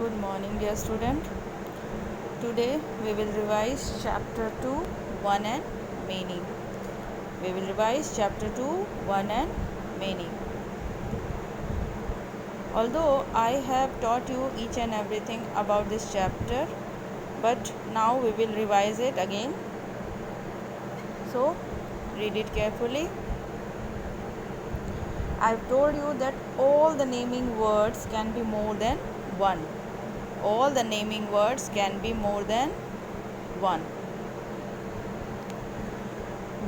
Good morning, dear student. Today we will revise chapter 2, 1 and meaning. We will revise chapter 2, 1 and meaning. Although I have taught you each and everything about this chapter, but now we will revise it again. So read it carefully. I've told you that all the naming words can be more than one. All the naming words can be more than one.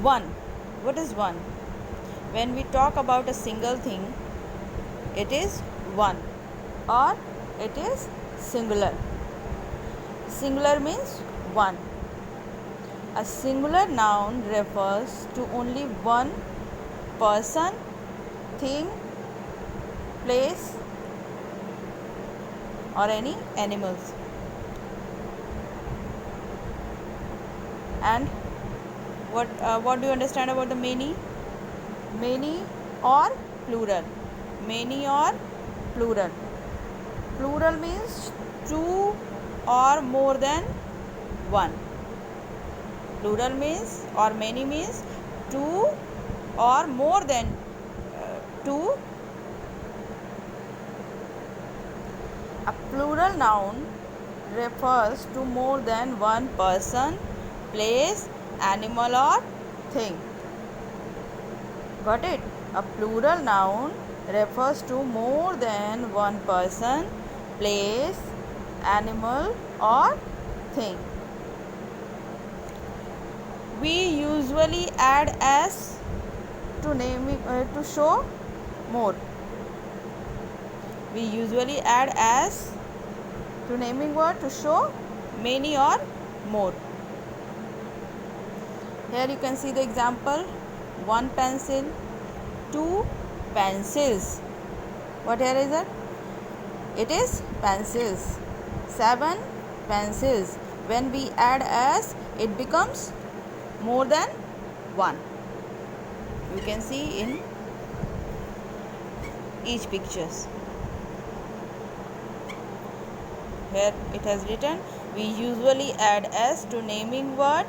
One. What is one? When we talk about a single thing, it is one or it is singular. Singular means one. A singular noun refers to only one person, thing, place or any animals. And what do you understand about the many? Many or plural. Many or plural. Plural means two or more than one. Plural means or many means two or more than two. A plural noun refers to more than one person, place, animal or thing. Got it? A plural noun refers to more than one person, place, animal or thing. We usually add as to to show more. We usually add as to naming word to show many or more. Here you can see the example: one pencil, two pencils. What here is it? It is pencils. 7 pencils. When we add as, it becomes more than one. You can see in each pictures. Here it has written, we usually add as to naming word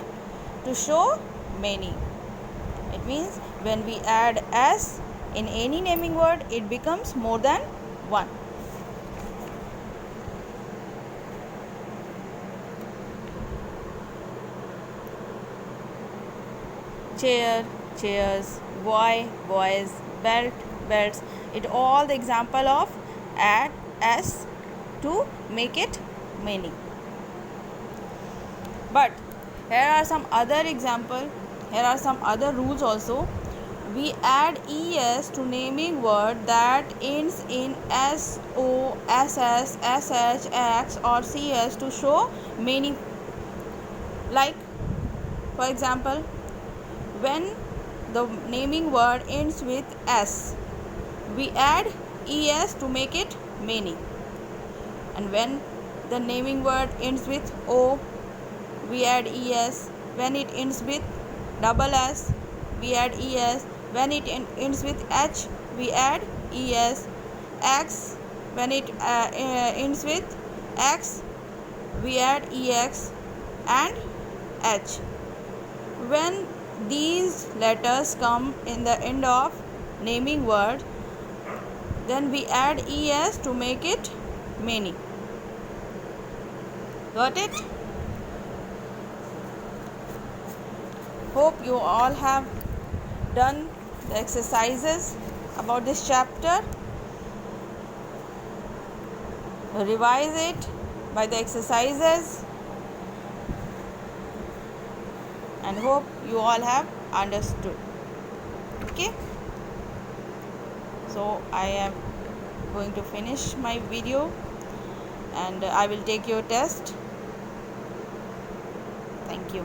to show many. It means when we add as in any naming word, it becomes more than one. Chair, chairs, boy, boys, belt, belts. It all the example of add as to make it many. But here are some other example. Here are some other rules also. We add es to naming word that ends in so, ss, sh, x or cs to show many. Like, for example, when the naming word ends with s, we add es to make it many. And when the naming word ends with o, we add es. When it ends with double s, we add es. When it ends with h, we add es. X, when it ends with x, we add ex and h. When these letters come in the end of naming word, then we add es to make it many. Got it? Hope you all have done the exercises about this chapter. Revise it by the exercises and hope you all have understood. Okay? So I am going to finish my video and I will take your test. Thank you.